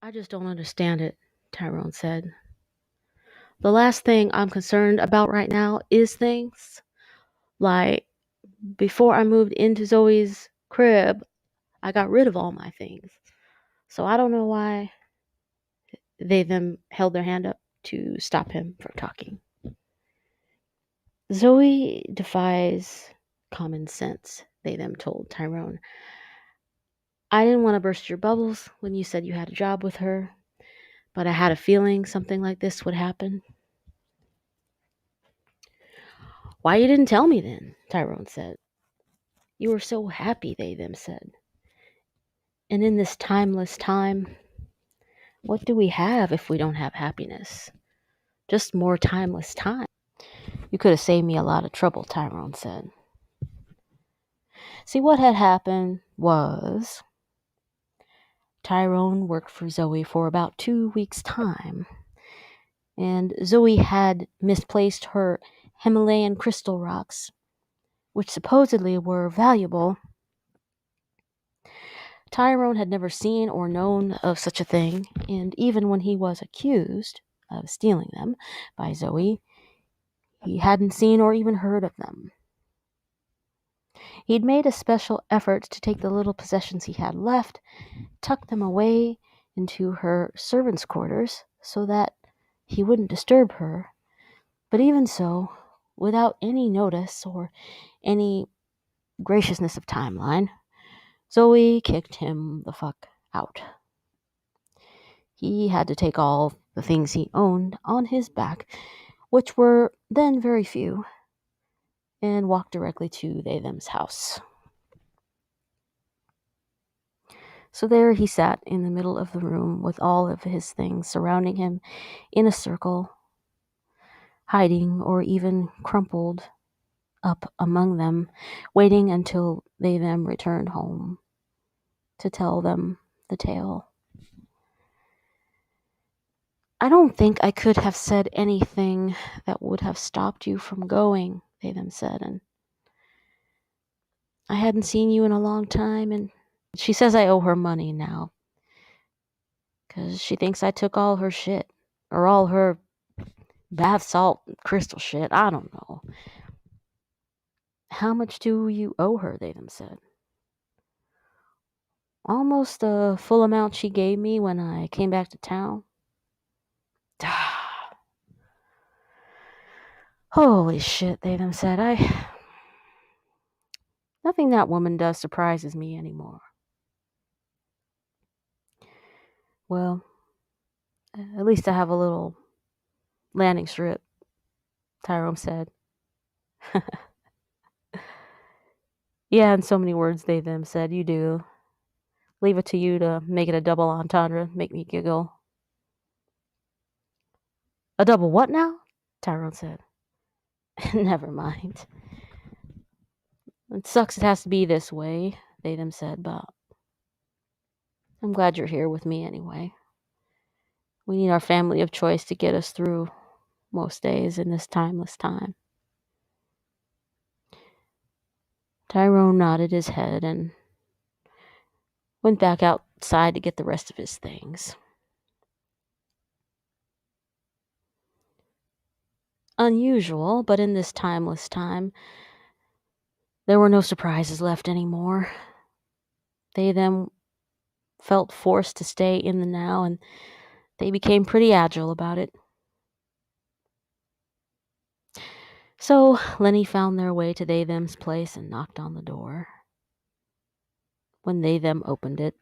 I just don't understand it, Tyrone said. The last thing I'm concerned about right now is things like before I moved into Zoe's crib, I got rid of all my things. So I don't know why they then held their hand up to stop him from talking. Zoe defies common sense, they then told Tyrone. I didn't want to burst your bubbles when you said you had a job with her, but I had a feeling something like this would happen. Why you didn't tell me then? Tyrone said. You were so happy, they them said. And in this timeless time, what do we have if we don't have happiness? Just more timeless time. You could have saved me a lot of trouble, Tyrone said. See, what had happened was Tyrone worked for Zoe for about 2 weeks' time, and Zoe had misplaced her Himalayan crystal rocks, which supposedly were valuable. Tyrone had never seen or known of such a thing, and even when he was accused of stealing them by Zoe, he hadn't seen or even heard of them. He'd made a special effort to take the little possessions he had left, tuck them away into her servants' quarters so that he wouldn't disturb her. But even so, without any notice or any graciousness of timeline, Zoe kicked him the fuck out. He had to take all the things he owned on his back, which were then very few, and walk directly to they-them's house. So there he sat in the middle of the room with all of his things surrounding him in a circle, hiding or even crumpled up among them, waiting until they-them returned home to tell them the tale. I don't think I could have said anything that would have stopped you from going, they-them said, and I hadn't seen you in a long time, and she says I owe her money now, 'cause she thinks I took all her shit, or all her bath salt crystal shit, I don't know. How much do you owe her, they-them said. Almost the full amount she gave me when I came back to town. Holy shit, they-them said. Nothing that woman does surprises me anymore. Well, at least I have a little landing strip, Tyrone said. Yeah, in so many words, they-them said. You do. Leave it to you to make it a double entendre, make me giggle. A double what now? Tyrone said. Never mind. It sucks it has to be this way, they-them said, but I'm glad you're here with me anyway. We need our family of choice to get us through most days in this timeless time. Tyrone nodded his head and went back outside to get the rest of his things. Unusual, but in this timeless time, there were no surprises left anymore. They then felt forced to stay in the now, and they became pretty agile about it. So Lenny found their way to they-them's place and knocked on the door. When they-them opened it,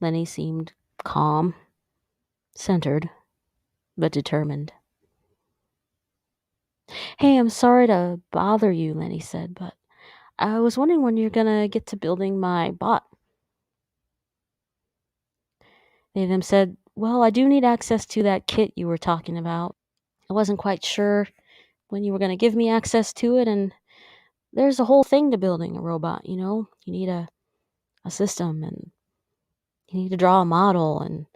Lenny seemed calm, centered, but determined. Hey, I'm sorry to bother you, Lenny said, but I was wondering when you're gonna get to building my bot. They-them said, well, I do need access to that kit you were talking about. I wasn't quite sure when you were gonna give me access to it, and there's a whole thing to building a robot, you know? You need a system, and you need to draw a model, and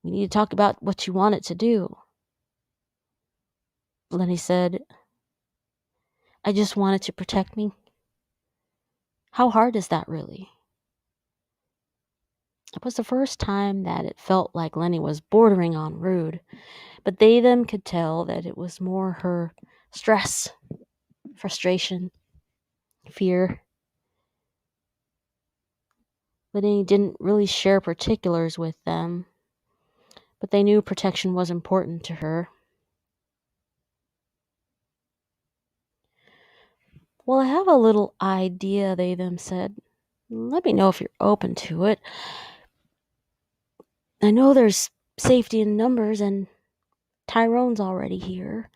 we need to talk about what you want it to do. Lenny said, I just want it to protect me. How hard is that really? It was the first time that it felt like Lenny was bordering on rude, but they them could tell that it was more her stress, frustration, fear. Lenny didn't really share particulars with them, but they knew protection was important to her. Well, I have a little idea, they them said. Let me know if you're open to it. I know there's safety in numbers, and Tyrone's already here.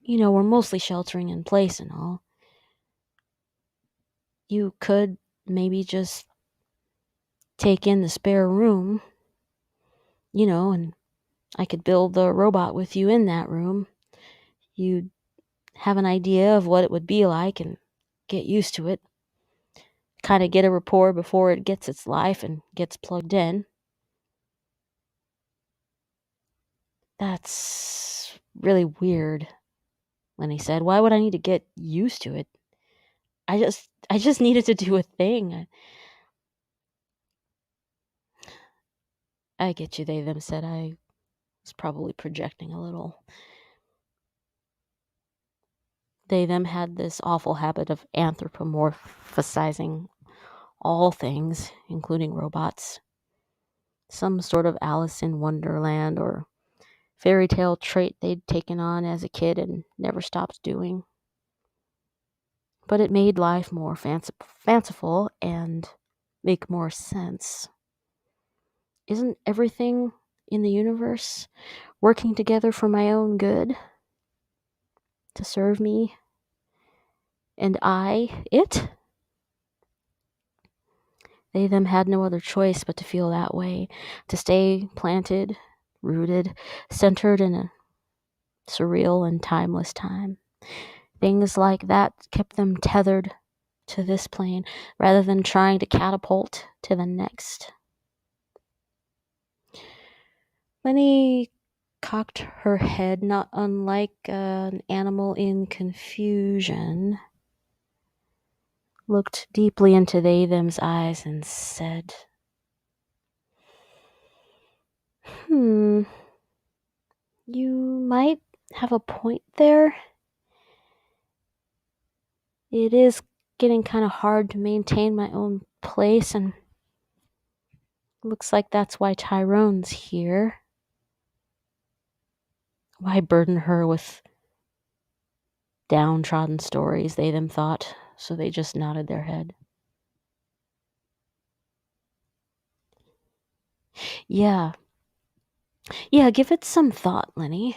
We're mostly sheltering in place and all. You could maybe just take in the spare room, and I could build the robot with you in that room. You'd have an idea of what it would be like and get used to it. Kind of get a rapport before it gets its life and gets plugged in. That's really weird, Lenny said. Why would I need to get used to it? I just needed to do a thing. I get you, they them said. I was probably projecting a little. They them had this awful habit of anthropomorphizing all things, including robots. Some sort of Alice in Wonderland or fairy tale trait they'd taken on as a kid and never stopped doing. But it made life more fanciful and make more sense. Isn't everything in the universe working together for my own good? To serve me? And I, it? They them had no other choice but to feel that way, to stay planted, rooted, centered in a surreal and timeless time. Things like that kept them tethered to this plane rather than trying to catapult to the next. Lenny cocked her head, not unlike an animal in confusion, looked deeply into they them's eyes and said, You might have a point there. It is getting kind of hard to maintain my own place, and looks like that's why Tyrone's here. Why burden her with downtrodden stories, they them thought, so they just nodded their head. Yeah, give it some thought, Lenny.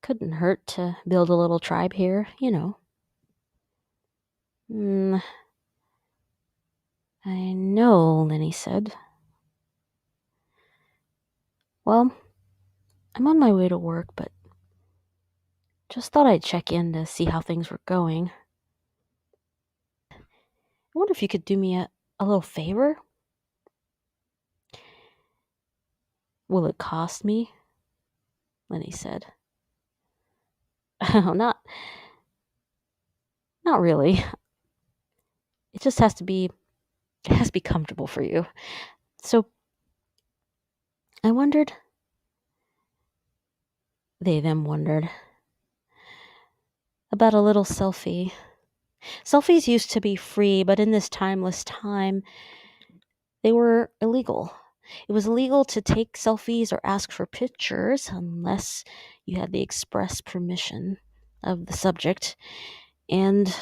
Couldn't hurt to build a little tribe here, I know, Lenny said. Well, I'm on my way to work, but just thought I'd check in to see how things were going. I wonder if you could do me a little favor? Will it cost me? Lenny said. Oh, not really. It just has to be comfortable for you. So I wondered, they them wondered, about a little selfie. Selfies used to be free, but in this timeless time, they were illegal. It was illegal to take selfies or ask for pictures unless you had the express permission of the subject. And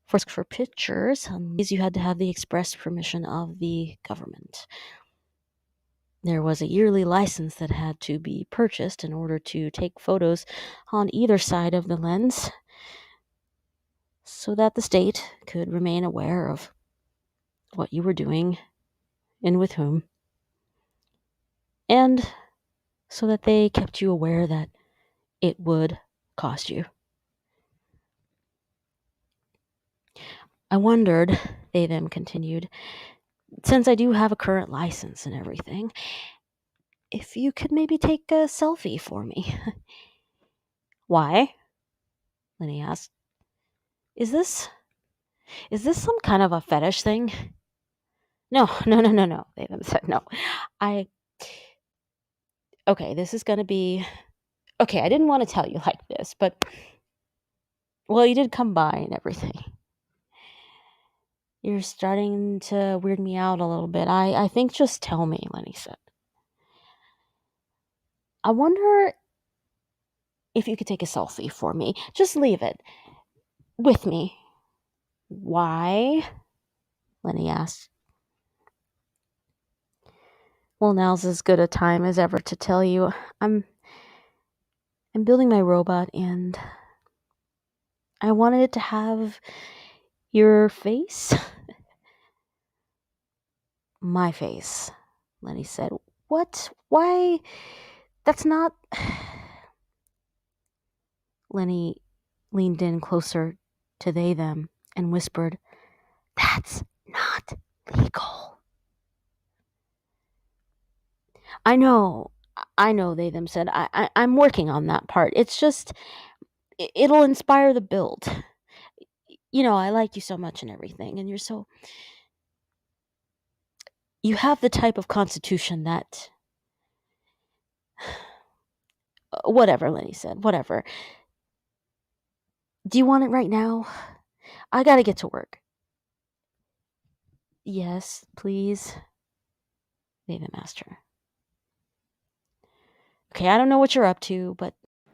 for pictures, you had to have the express permission of the government. There was a yearly license that had to be purchased in order to take photos on either side of the lens so that the state could remain aware of what you were doing and with whom, and so that they kept you aware that it would cost you. I wondered, they then continued, since I do have a current license and everything, if you could maybe take a selfie for me. Why? Lenny asked. Is this some kind of a fetish thing? No, no, no, no, no, they said. No. I Okay, this is gonna be okay, I didn't wanna tell you like this, but well, you did come by and everything. You're starting to weird me out a little bit. I think just tell me, Lenny said. I wonder if you could take a selfie for me. Just leave it with me. Why? Lenny asked. Well, now's as good a time as ever to tell you. I'm building my robot and I wanted it to have your face. My face, Lenny said. What? Why? That's not. Lenny leaned in closer to they them and whispered, That's not legal. I know, they them said. I'm working on that part. It's just, it'll inspire the build. You know, I like you so much and everything, and you have the type of constitution that. Whatever, Lenny said, whatever. Do you want it right now? I gotta get to work. Yes, please, they them asked her. Okay, I don't know what you're up to,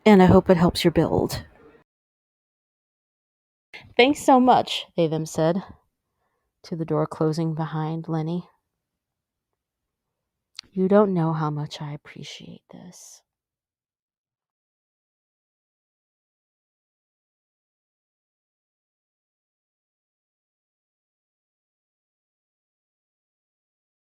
and I hope it helps your build. Thanks so much, they them said, to the door closing behind Lenny. You don't know how much I appreciate this.